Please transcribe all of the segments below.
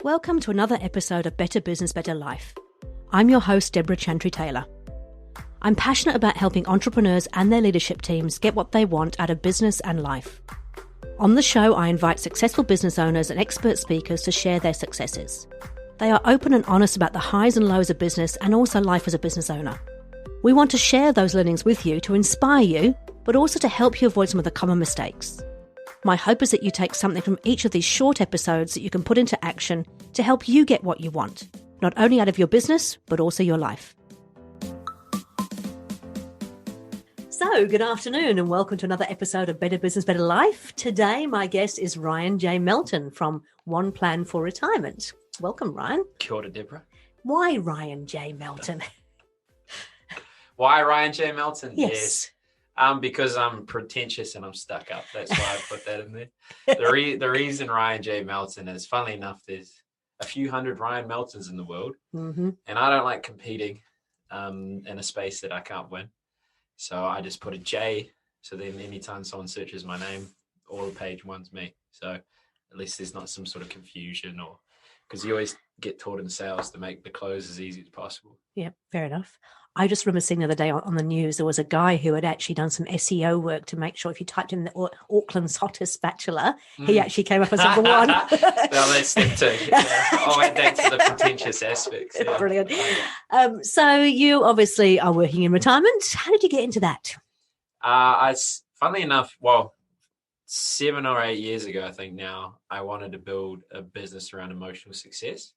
Welcome to another episode of Better Business, Better Life. I'm your host, Debra Chantry-Taylor. I'm passionate about helping entrepreneurs and their leadership teams get what they want out of business and life. On the show, I invite successful business owners and expert speakers to share their successes. They are open and honest about the highs and lows of business and also life as a business owner. We want to share those learnings with you to inspire you, but also to help you avoid some of the common mistakes. My hope is that you take something from each of these short episodes that you can put into action to help you get what you want, not only out of your business, but also your life. So, good afternoon and welcome to another episode of Better Business, Better Life. Today, my guest is Ryan J. Melton from One Plan for Retirement. Welcome, Ryan. Kia ora, Debra. Why Ryan J. Melton? Why Ryan J. Melton? Yes. Because I'm pretentious and I'm stuck up. That's why I put that in there. The reason Ryan J. Melton is, funnily enough, there's a few hundred Ryan Meltons in the world. Mm-hmm. And I don't like competing in a space that I can't win. So I just put a J. So then anytime someone searches my name, all the page one's me. So at least there's not some sort of confusion, or because you always get taught in sales to make the close as easy as possible. Yeah, fair enough. I just remember seeing the other day on the news, there was a guy who had actually done some SEO work to make sure if you typed in the Auckland's hottest bachelor, he actually came up as number one. Well, that's step two. Yeah. I went back to the pretentious aspects. Yeah. Brilliant. So you obviously are working in retirement. How did you get into that? Funnily enough, 7 or 8 years ago, I think now, I wanted to build a business around emotional success.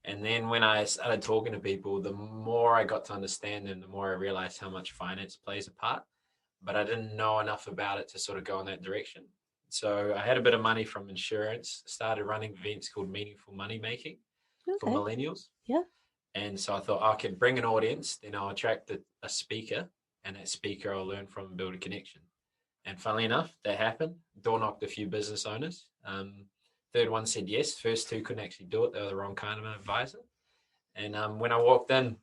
And then when I started talking to people, the more I got to understand them, the more I realized how much finance plays a part. But I didn't know enough about it to sort of go in that direction. So I had a bit of money from insurance, started running events called Meaningful Money Making for millennials. Yeah. And so I thought I could bring an audience, then I'll attract a speaker, and that speaker I'll learn from and build a connection. And funnily enough, that happened. Door knocked a few business owners. Third one said yes. First two couldn't actually do it. They were the wrong kind of an advisor. And when I walked in,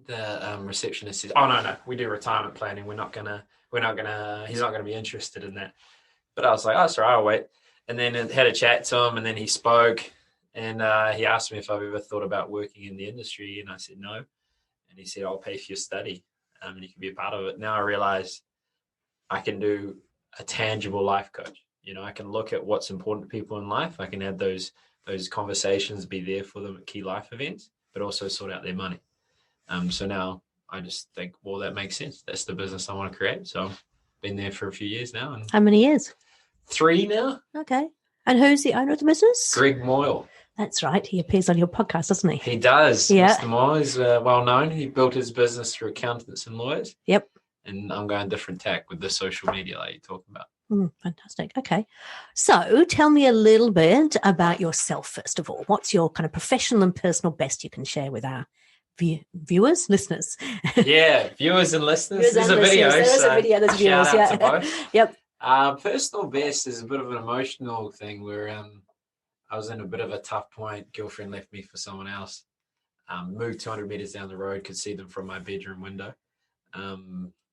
the receptionist says, "Oh no, we do retirement planning. He's not gonna be interested in that." But I was like, "Oh, sorry, I'll wait." And then I had a chat to him, and then he spoke, and he asked me if I've ever thought about working in the industry, and I said no. And he said, "I'll pay for your study, and you can be a part of it." Now I realize I can do a tangible life coach. You know, I can look at what's important to people in life. I can have those conversations, be there for them at key life events, but also sort out their money. So now I just think, well, that makes sense. That's the business I want to create. So I've been there for a few years now. And how many years? 3 now. Okay. And who's the owner of the business? Greg Moyle. That's right. He appears on your podcast, doesn't he? He does. Yeah. Mr. Moyle is well known. He built his business through accountants and lawyers. Yep. And I'm going different tack with the social media like you're talking about. Fantastic. Okay. So tell me a little bit about yourself, first of all. What's your kind of professional and personal best you can share with our viewers, listeners? Yeah, viewers and listeners. There's a video. There's viewers, yeah. To both. Yep. Personal best is a bit of an emotional thing where I was in a bit of a tough point. Girlfriend left me for someone else. Moved 200 meters down the road, could see them from my bedroom window.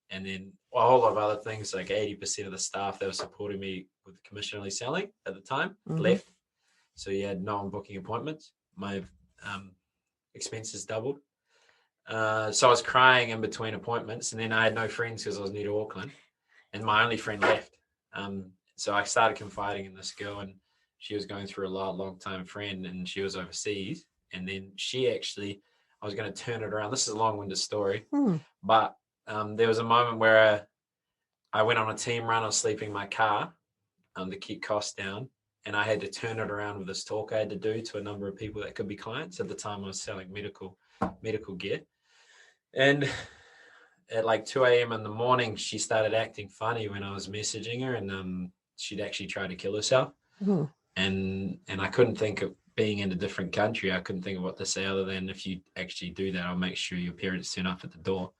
And then a whole lot of other things, like 80% of the staff that were supporting me with commission-only selling at the time left. So you had no one booking appointments. My expenses doubled. So I was crying in between appointments, and then I had no friends because I was new to Auckland, and my only friend left. So I started confiding in this girl, and she was going through a long-time friend, and she was overseas. And then I was going to turn it around. This is a long-winded story, but there was a moment where I went on a team run. I was sleeping in my car to keep costs down, and I had to turn it around with this talk I had to do to a number of people that could be clients. At the time, I was selling medical gear. And at like 2 a.m. in the morning, she started acting funny when I was messaging her, and she'd actually tried to kill herself. And I couldn't think of, being in a different country, I couldn't think of what to say other than, if you actually do that, I'll make sure your parents turn up at the door.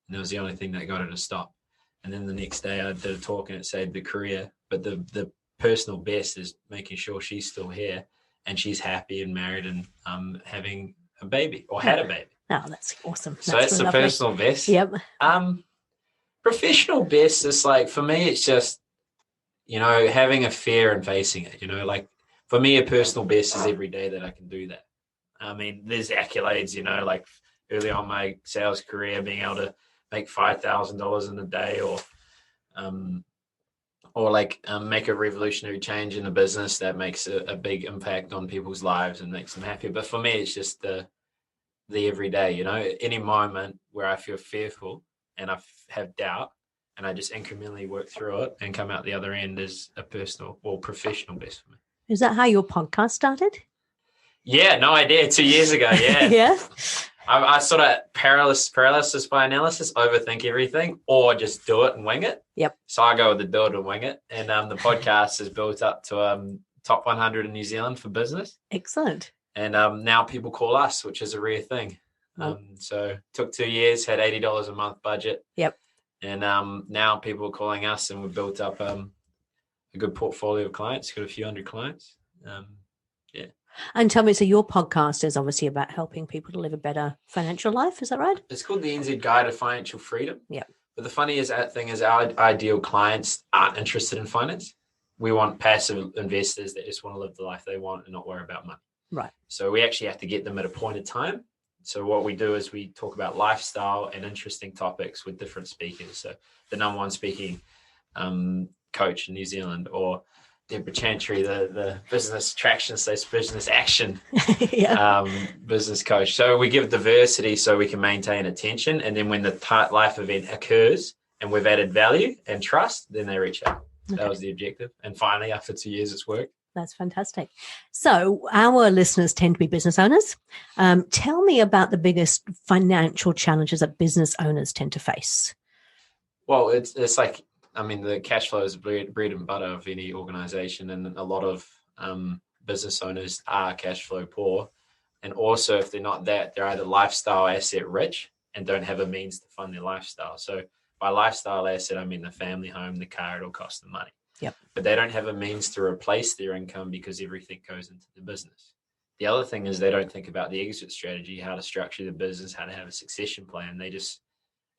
And that was the only thing that got her to stop. And then the next day I did a talk and it saved the career. But the personal best is making sure she's still here and she's happy and married and having a baby or had a baby. Oh, that's awesome. So that's the personal best. Yep. Professional best is like, for me, it's just, having a fear and facing it, like for me, a personal best is every day that I can do that. I mean, there's accolades, like early on my sales career, being able to make $5,000 in a day, or make a revolutionary change in the business that makes a big impact on people's lives and makes them happy. But for me, it's just the everyday, any moment where I feel fearful and I have doubt, and I just incrementally work through it and come out the other end is a personal or professional best for me. Is that how your podcast started? Yeah, no idea. 2 years ago, yeah. Yeah. I sort of paralysis by analysis, overthink everything, or just do it and wing it. Yep. So I go with the do it and wing it. And the podcast is built up to top 100 in New Zealand for business. Excellent. And now people call us, which is a rare thing. So took 2 years, had $80 a month budget. Yep. And now people are calling us, and we've built up a good portfolio of clients, got a few hundred clients. Yeah. And tell me, so your podcast is obviously about helping people to live a better financial life. Is that right? It's called the NZ Guide to Financial Freedom. Yeah. But the funniest thing is our ideal clients aren't interested in finance. We want passive investors that just want to live the life they want and not worry about money. Right. So we actually have to get them at a point in time. So what we do is we talk about lifestyle and interesting topics with different speakers. So the number one speaking coach in New Zealand, or Debra Chantry, the business traction / business action business coach. So we give diversity so we can maintain attention. And then when the life event occurs and we've added value and trust, then they reach out. Okay. That was the objective. And finally, after 2 years, it's worked. That's fantastic. So our listeners tend to be business owners. Tell me about the biggest financial challenges that business owners tend to face. Well, it's like, the cash flow is bread and butter of any organization, and a lot of business owners are cash flow poor. And also, if they're not that, they're either lifestyle asset rich and don't have a means to fund their lifestyle. So by lifestyle asset, I mean the family home, the car, it'll cost them money. Yep. But they don't have a means to replace their income because everything goes into the business. The other thing is they don't think about the exit strategy, how to structure the business, how to have a succession plan. It's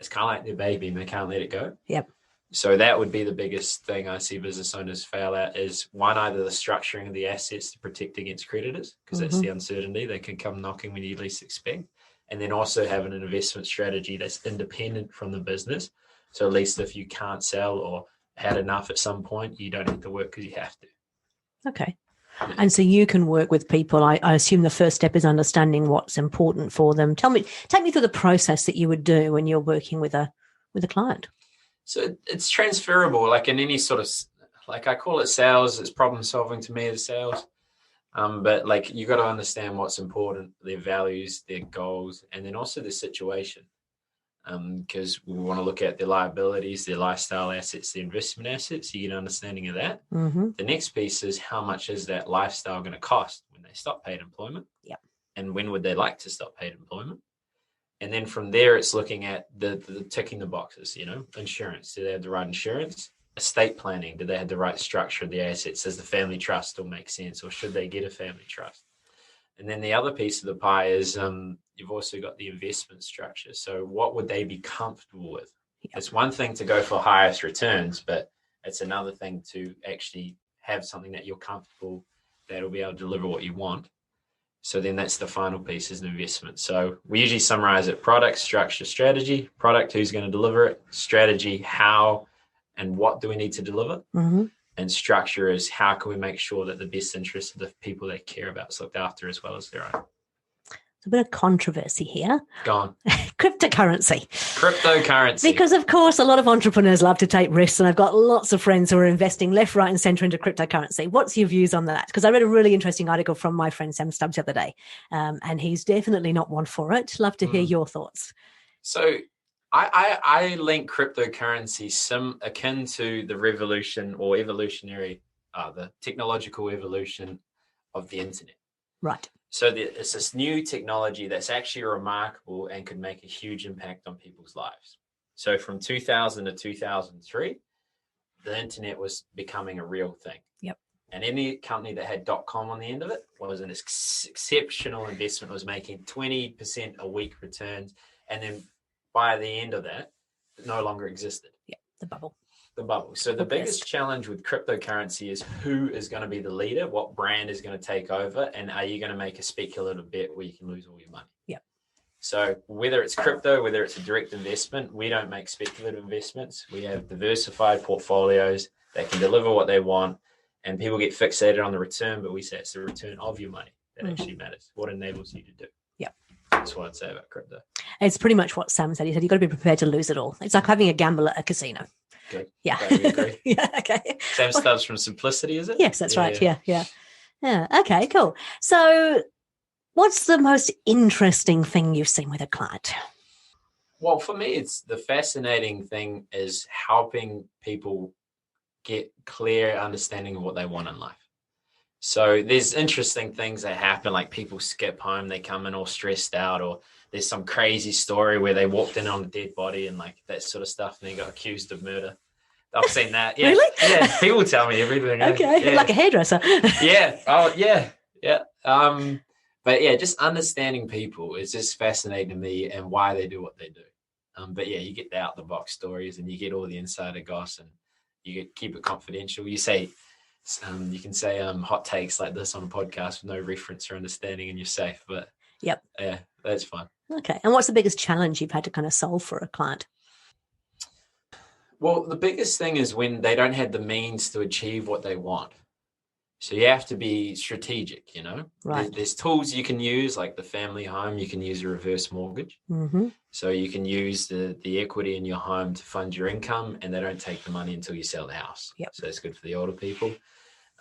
kind of like their baby and they can't let it go. Yep. So that would be the biggest thing I see business owners fail at is one, either the structuring of the assets to protect against creditors, because that's the uncertainty. They can come knocking when you least expect. And then also having an investment strategy that's independent from the business. So at least if you can't sell or had enough at some point, you don't have to work because you have to. Okay. And so you can work with people. I assume the first step is understanding what's important for them. Take me through the process that you would do when you're working with a client. So it's transferable, like in any sort of, like I call it sales, it's problem solving to me as sales. But like you got to understand what's important, their values, their goals, and then also the situation. Because we want to look at their liabilities, their lifestyle assets, their investment assets, so you get an understanding of that. Mm-hmm. The next piece is how much is that lifestyle going to cost when they stop paid employment? Yep. And when would they like to stop paid employment? And then from there, it's looking at the ticking the boxes, insurance. Do they have the right insurance? Estate planning. Do they have the right structure of the assets? Does the family trust still make sense, or should they get a family trust? And then the other piece of the pie is you've also got the investment structure. So what would they be comfortable with? Yep. It's one thing to go for highest returns, but it's another thing to actually have something that you're comfortable that'll be able to deliver what you want. So then that's the final piece is an investment. So we usually summarize it: product, structure, strategy. Product, who's going to deliver it? Strategy, how and what do we need to deliver? Mm-hmm. And structure is how can we make sure that the best interest of the people they care about is looked after as well as their own. A bit of controversy here. Go on. Cryptocurrency. Because, of course, a lot of entrepreneurs love to take risks, and I've got lots of friends who are investing left, right, and centre into cryptocurrency. What's your views on that? Because I read a really interesting article from my friend Sam Stubbs the other day, and he's definitely not one for it. Love to hear your thoughts. So I link cryptocurrency akin to the revolution or evolutionary, the technological evolution of the internet. Right. So it's this new technology that's actually remarkable and could make a huge impact on people's lives. So from 2000 to 2003, the internet was becoming a real thing. Yep. And any company that had .com on the end of it was an exceptional investment, was making 20% a week returns. And then by the end of that, it no longer existed. Yeah, the bubble. The bubble. So the biggest challenge with cryptocurrency is who is going to be the leader, what brand is going to take over, and are you going to make a speculative bet where you can lose all your money? Yep. So whether it's crypto, whether it's a direct investment, we don't make speculative investments. We have diversified portfolios that can deliver what they want, and people get fixated on the return, but we say it's the return of your money that actually matters. What enables you to do. Yep. That's what I'd say about crypto. It's pretty much what Sam said. He said you've got to be prepared to lose it all. It's like having a gamble at a casino. Good. Yeah. Agree. Yeah. Okay. Sam starts from simplicity, is it? Yes, that's right. Yeah. Okay, cool. So what's the most interesting thing you've seen with a client? Well, for me, it's the fascinating thing is helping people get clear understanding of what they want in life. So there's interesting things that happen, like people skip home, they come in all stressed out, or there's some crazy story where they walked in on a dead body and like that sort of stuff, and they got accused of murder. I've seen that. Yeah. Really? Yeah. People tell me everything. Okay. Yeah. Like a hairdresser. Yeah. Oh, yeah. Yeah. But yeah, just understanding people is just fascinating to me and why they do what they do. But yeah, you get the out the box stories and you get all the insider goss and you keep it confidential. You say, you can say hot takes like this on a podcast with no reference or understanding, and you're safe. But yep. Yeah, that's fun. Okay. And what's the biggest challenge you've had to kind of solve for a client? Well, the biggest thing is when they don't have the means to achieve what they want. So you have to be strategic, you know. Right. There's tools you can use, like the family home. You can use a reverse mortgage. Mm-hmm. So you can use the equity in your home to fund your income, and they don't take the money until you sell the house. Yep. So it's good for the older people.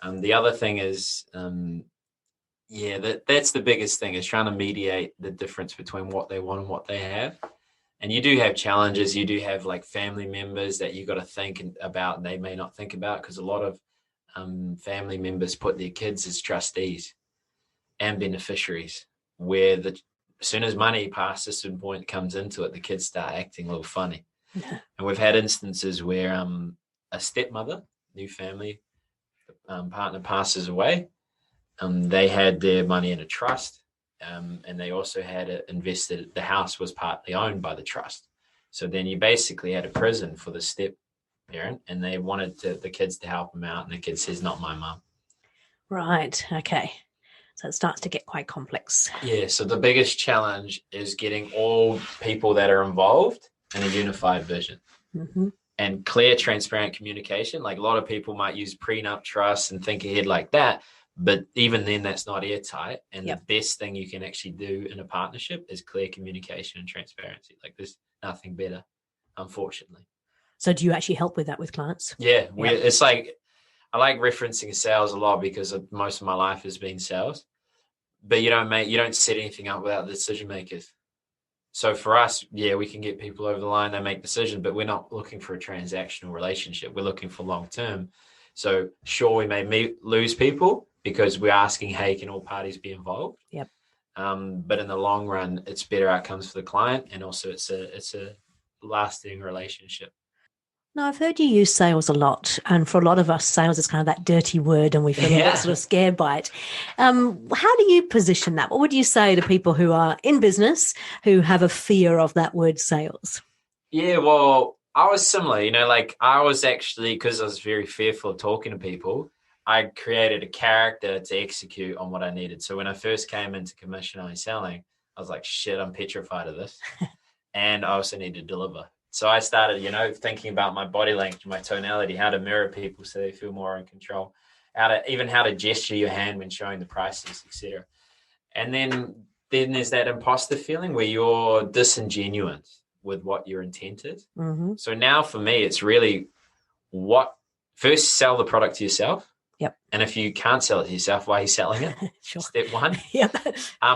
The other thing is, that's the biggest thing, is trying to mediate the difference between what they want and what they have. And you do have challenges. You do have like family members that you got to think about, and they may not think about, because a lot of family members put their kids as trustees and beneficiaries, where as soon as money past a certain point comes into it, the kids start acting a little funny. Yeah. And we've had instances where a stepmother, new family, partner passes away. They had their money in a trust, and they also had it invested. The house was partly owned by the trust. So then you basically had a prison for the step parent, and they wanted the kids to help them out, and the kid says, "Not my mum." Right. Okay. So it starts to get quite complex. Yeah. So the biggest challenge is getting all people that are involved in a unified vision. Mm-hmm. And clear, transparent communication. Like a lot of people might use prenup trusts and think ahead like that, but even then that's not airtight. And Yep. The best thing you can actually do in a partnership is clear communication and transparency. Like there's nothing better, unfortunately. So do you actually help with that with clients? Yeah. It's like, I like referencing sales a lot because most of my life has been sales, but you don't set anything up without the decision makers. So for us, yeah, we can get people over the line, they make decisions, but we're not looking for a transactional relationship. We're looking for long-term. So sure, we may lose people because we're asking, hey, can all parties be involved? Yep. But in the long run, it's better outcomes for the client, and also it's a lasting relationship. Now, I've heard you use sales a lot, and for a lot of us, sales is kind of that dirty word, and we feel a bit sort of scared by it. How do you position that? What would you say to people who are in business who have a fear of that word sales? Yeah, well, I was similar, like I was actually, because I was very fearful of talking to people, I created a character to execute on what I needed. So when I first came into commission only selling, I was like, shit, I'm petrified of this. And I also need to deliver. So I started, thinking about my body language, my tonality, how to mirror people so they feel more in control, how to gesture your hand when showing the prices, etc. And then there's that imposter feeling where you're disingenuous with what your intent is. Mm-hmm. So now for me, it's really first sell the product to yourself. Yep. And if you can't sell it to yourself, why are you selling it? Sure. Step one. Yep.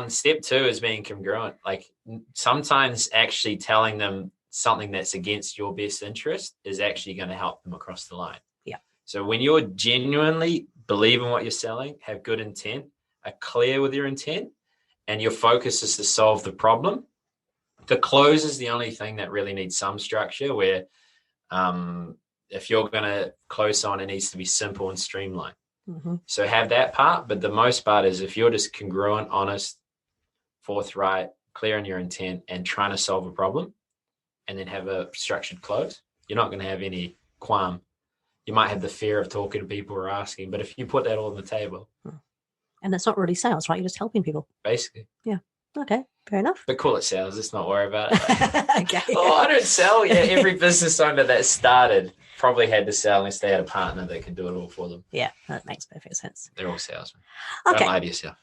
Step two is being congruent. Like sometimes actually telling them something that's against your best interest is actually going to help them across the line. Yeah. So when you're genuinely believe in what you're selling, have good intent, are clear with your intent, and your focus is to solve the problem, the close is the only thing that really needs some structure, where if you're going to close someone, it needs to be simple and streamlined. Mm-hmm. So have that part, but the most part is if you're just congruent, honest, forthright, clear in your intent, and trying to solve a problem, and then have a structured close, you're not going to have any qualm you might have the fear of talking to people or asking. But if you put that all on the table, and that's not really sales, right? You're just helping people. basically. Yeah. Okay. Fair enough. But call it sales. Let's not worry about it. Okay. Oh, I don't sell. Yeah, every business owner that started probably had to sell unless they had a partner that could do it all for them. Yeah, that makes perfect sense. They're all salesmen. Okay. Don't lie to yourself.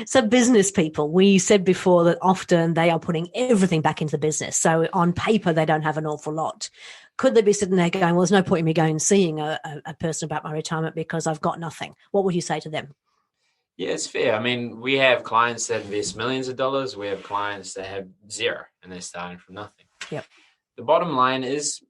So business people, we said before that often they are putting everything back into the business. So on paper, they don't have an awful lot. Could they be sitting there going, well, there's no point in me going and seeing a person about my retirement because I've got nothing? What would you say to them? Yeah, it's fair. I mean, we have clients that invest millions of dollars. We have clients that have zero and they're starting from nothing. Yep. The bottom line is,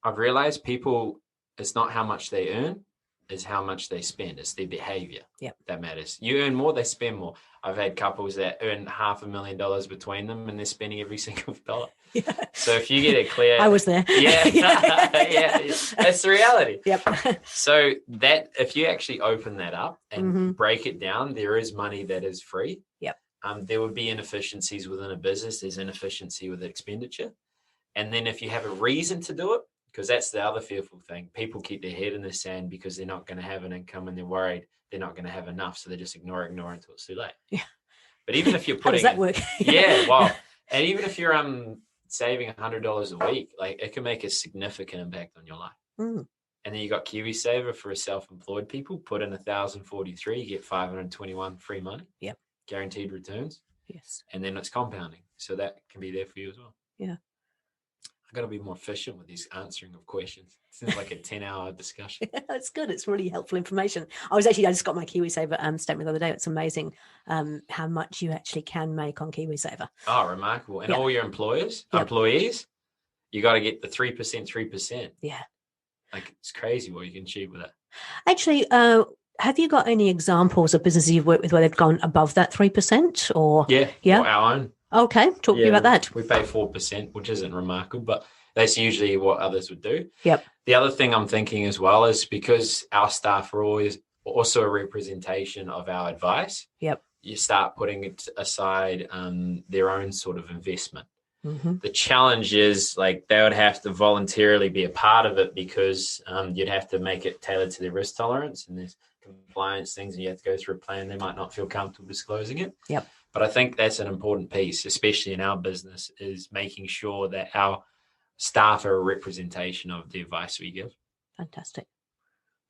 I've realized people, it's not how much they earn, it's how much they spend. It's their behavior that matters. You earn more, they spend more. I've had couples that earn $500,000 between them and they're spending every single dollar. Yeah. So if you get it clear. I was there. Yeah. Yeah. That's the reality. Yep. So that if you actually open that up and break it down, there is money that is free. Yep. There would be inefficiencies within a business. There's inefficiency with expenditure. And then if you have a reason to do it, because that's the other fearful thing. People keep their head in the sand because they're not going to have an income and they're worried they're not going to have enough. So they just ignore until it's too late. Yeah. But even if you're putting, how does that work? Yeah. Well, and even if you're saving $100 a week, like it can make a significant impact on your life. And then you got KiwiSaver for self-employed people. Put in 1,043, you get 521 free money. Yep. Guaranteed returns. Yes. And then it's compounding. So that can be there for you as well. Yeah. I've got to be more efficient with these answering of questions. It seems like a 10-hour discussion. It's good. It's really helpful information. I just got my KiwiSaver statement the other day. It's amazing how much you actually can make on KiwiSaver. Oh, remarkable. And all your employees, you got to get the 3%. Yeah. Like it's crazy what you can achieve with that. Actually, have you got any examples of businesses you've worked with where they've gone above that 3% or? Yeah. Or our own. Okay. Talk to me about that. We pay 4%, which isn't remarkable, but that's usually what others would do. Yep. The other thing I'm thinking as well is because our staff are always also a representation of our advice. Yep. You start putting it aside their own sort of investment. The challenge is like they would have to voluntarily be a part of it because you'd have to make it tailored to their risk tolerance and there's compliance things and you have to go through a plan. They might not feel comfortable disclosing it. Yep. But I think that's an important piece, especially in our business, is making sure that our staff are a representation of the advice we give. Fantastic.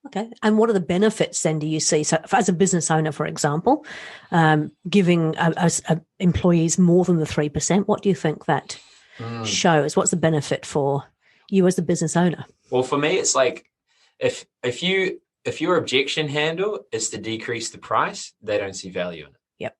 Okay. And what are the benefits then do you see? So as a business owner, for example, giving employees more than the 3%, what do you think that shows? What's the benefit for you as the business owner? Well, for me, it's like if your objection handle is to decrease the price, they don't see value in it. Yep.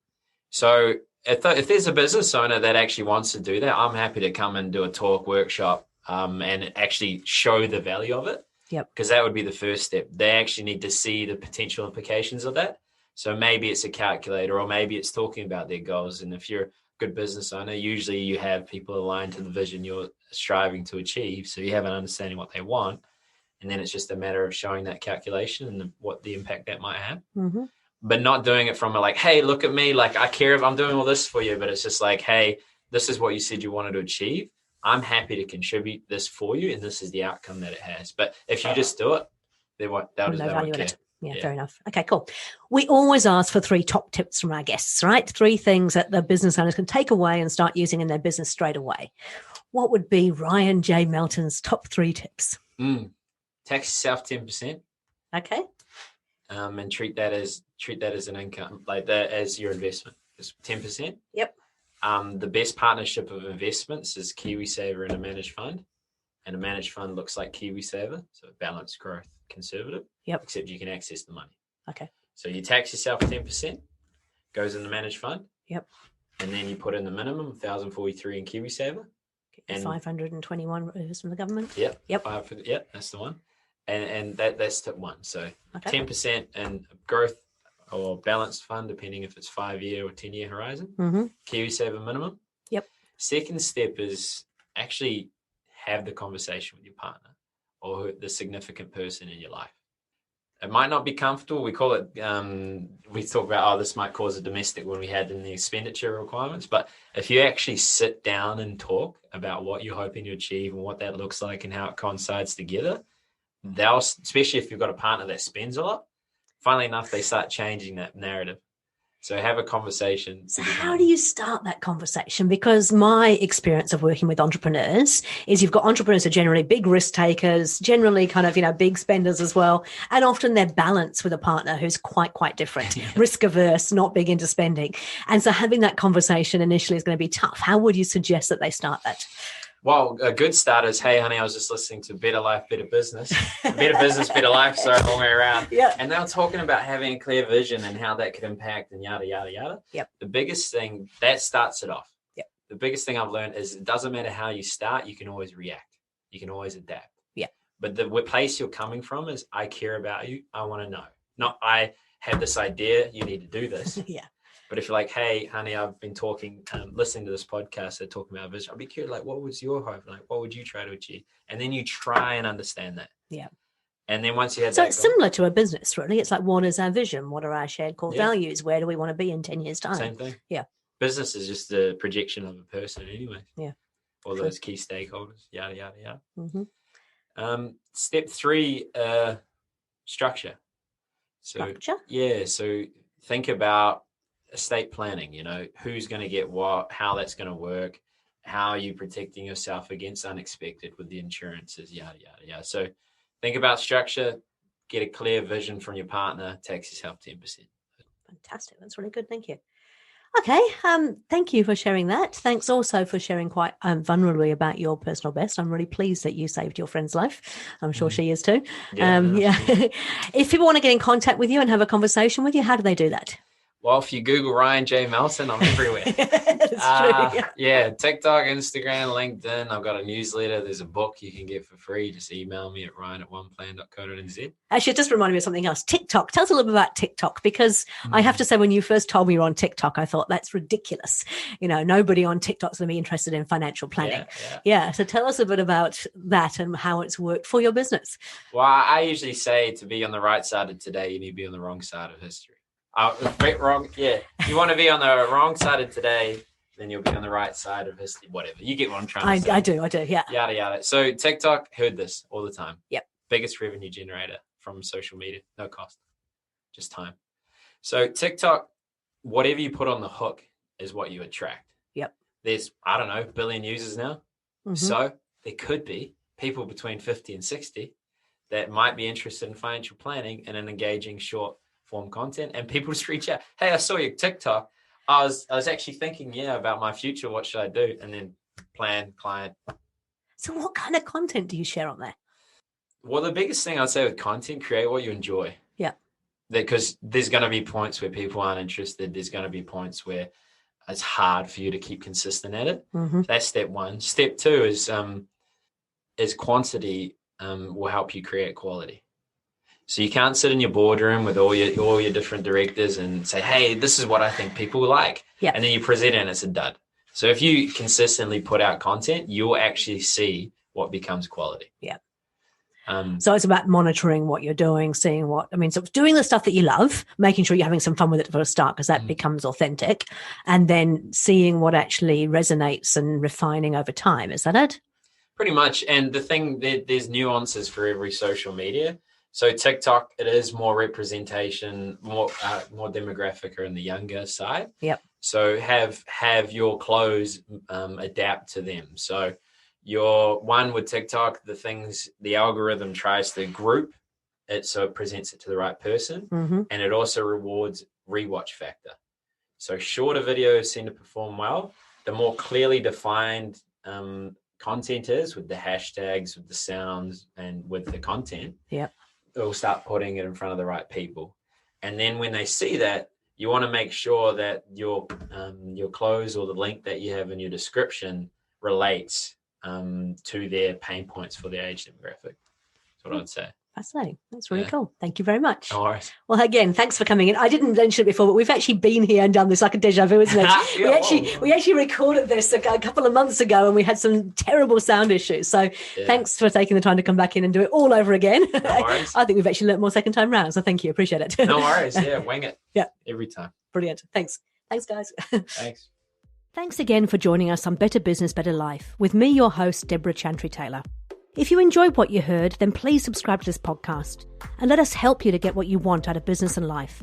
So if there's a business owner that actually wants to do that, I'm happy to come and do a talk workshop and actually show the value of it. Yep. Because that would be the first step. They actually need to see the potential implications of that. So maybe it's a calculator or maybe it's talking about their goals. And if you're a good business owner, usually you have people aligned to the vision you're striving to achieve. So you have an understanding what they want. And then it's just a matter of showing that calculation and what the impact that might have. But not doing it from a like, hey, look at me. Like I care if I'm doing all this for you. But it's just like, hey, this is what you said you wanted to achieve. I'm happy to contribute this for you, and this is the outcome that it has. But if you just do it, they won't care. Yeah, fair enough. Okay, cool. We always ask for 3 top tips from our guests, right? 3 things that the business owners can take away and start using in their business straight away. What would be Ryan J. Melton's top 3 tips? Tax yourself 10%. Okay. And treat that as an income, like that as your investment. It's 10%. Yep. The best partnership of investments is KiwiSaver and a managed fund. And a managed fund looks like KiwiSaver, so balanced growth, conservative. Yep. Except you can access the money. Okay. So you tax yourself 10%, goes in the managed fund. Yep. And then you put in the minimum, 1,043 in KiwiSaver. And 521 from the government. Yep. Yep, that's the one. And that's tip 1. So 10% in growth or balanced fund, depending if it's 5-year or 10-year horizon. KiwiSaver minimum. Yep. Second step is actually have the conversation with your partner or the significant person in your life. It might not be comfortable. We call it, we talk about, this might cause a domestic when we had in the expenditure requirements. But if you actually sit down and talk about what you're hoping to achieve and what that looks like and how it coincides together, they'll, especially if you've got a partner that spends a lot, funnily enough, they start changing that narrative. So have a conversation. So how do you start that conversation? Because my experience of working with entrepreneurs is you've got entrepreneurs who are generally big risk takers, generally kind of, big spenders as well. And often they're balanced with a partner who's quite different, risk averse, not big into spending. And so having that conversation initially is going to be tough. How would you suggest that they start that? Well, a good start is, hey, honey, I was just listening to Better Life, Better Business. Better Business, Better Life, sorry, long way around. Yeah. And they were talking about having a clear vision and how that could impact and yada, yada, yada. Yep. The biggest thing, that starts it off. Yep. The biggest thing I've learned is it doesn't matter how you start, you can always react. You can always adapt. Yeah. But the place you're coming from is, I care about you. I want to know. Not, I have this idea, you need to do this. Yeah. But if you're like, hey, honey, I've been listening to this podcast, they're talking about vision. I'd be curious, like, what was your hope? Like, what would you try to achieve? And then you try and understand that. Yeah. And then once you have so that it's similar to a business, really. It's like, what is our vision? What are our shared core Yeah. values? Where do we want to be in 10 years' time? Same thing. Yeah. Business is just a projection of a person anyway. Yeah. All those key stakeholders, yada, yada, yada. Mm-hmm. Step 3, structure. Structure? Yeah. So think about estate planning, who's going to get what, how that's going to work, how are you protecting yourself against unexpected with the insurances, yada, yada, yada. So think about structure, get a clear vision from your partner, tax yourself 10%. Fantastic. That's really good. Thank you. Okay. Thank you for sharing that. Thanks also for sharing quite vulnerably about your personal best. I'm really pleased that you saved your friend's life. I'm sure she is too. Yeah. If people want to get in contact with you and have a conversation with you, how do they do that? Well, if you Google Ryan J. Melton, I'm everywhere. That's true. Yeah, TikTok, Instagram, LinkedIn. I've got a newsletter. There's a book you can get for free. Just email me at ryan@oneplan.co.nz. Actually, it just reminded me of something else. TikTok. Tell us a little bit about TikTok, because I have to say, when you first told me you're on TikTok, I thought that's ridiculous. Nobody on TikTok's going to be interested in financial planning. Yeah. So tell us a bit about that and how it's worked for your business. Well, I usually say to be on the right side of today, you need to be on the wrong side of history. Wrong. Yeah. If you want to be on the wrong side of today, then you'll be on the right side of history. Whatever. You get what I'm trying to say. I do. Yeah. Yada, yada. So TikTok, heard this all the time. Yep. Biggest revenue generator from social media. No cost. Just time. So TikTok, whatever you put on the hook is what you attract. Yep. There's, I don't know, 1 billion users now. Mm-hmm. So there could be people between 50 and 60 that might be interested in financial planning and in engaging short form content, and people just reach out. Hey, I saw your TikTok. I was actually thinking, about my future. What should I do? And then plan, client. So what kind of content do you share on there? Well, the biggest thing I'd say with content, create what you enjoy. Yeah. Because there's going to be points where people aren't interested. There's going to be points where it's hard for you to keep consistent at it. Mm-hmm. That's step 1. Step 2 is quantity will help you create quality. So you can't sit in your boardroom with all your different directors and say, hey, this is what I think people like. Yeah. And then you present it and it's a dud. So if you consistently put out content, you'll actually see what becomes quality. Yeah. So it's about monitoring what you're doing, seeing so doing the stuff that you love, making sure you're having some fun with it for a start, because that becomes authentic, and then seeing what actually resonates and refining over time. Is that it? Pretty much. And the thing, there's nuances for every social media. So TikTok, it is more representation, more demographic or in the younger side. Yep. So have your clothes adapt to them. So your one with TikTok, the algorithm tries to group it so it presents it to the right person, and it also rewards rewatch factor. So shorter videos seem to perform well. The more clearly defined content is, with the hashtags, with the sounds, and with the content. Yep. They'll start putting it in front of the right people. And then when they see that, you want to make sure that your clothes or the link that you have in your description relates to their pain points for their age demographic. That's what I'd say. Fascinating. That's really cool. Thank you very much. No worries. Well, again, thanks for coming in. I didn't mention it before, but we've actually been here and done this, like a deja vu, isn't it? We actually recorded this a couple of months ago, and we had some terrible sound issues. So thanks for taking the time to come back in and do it all over again. No worries. I think we've actually learnt more second time round. So thank you. Appreciate it. No worries. Yeah, wing it. Yeah. Every time. Brilliant. Thanks. Thanks, guys. Thanks. Thanks again for joining us on Better Business, Better Life with me, your host, Debra Chantry-Taylor. If you enjoyed what you heard, then please subscribe to this podcast and let us help you to get what you want out of business and life.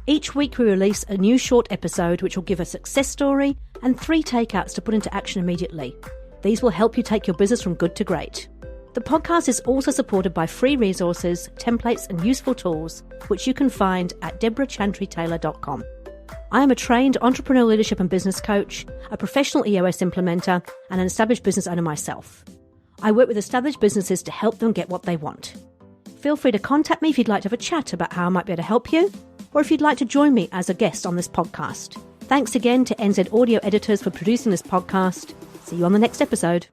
Each week we release a new short episode which will give a success story and 3 takeouts to put into action immediately. These will help you take your business from good to great. The podcast is also supported by free resources, templates and useful tools which you can find at debrachantry-taylor.com. I am a trained entrepreneurial leadership and business coach, a professional EOS implementer and an established business owner myself. I work with established businesses to help them get what they want. Feel free to contact me if you'd like to have a chat about how I might be able to help you, or if you'd like to join me as a guest on this podcast. Thanks again to NZ Audio Editors for producing this podcast. See you on the next episode.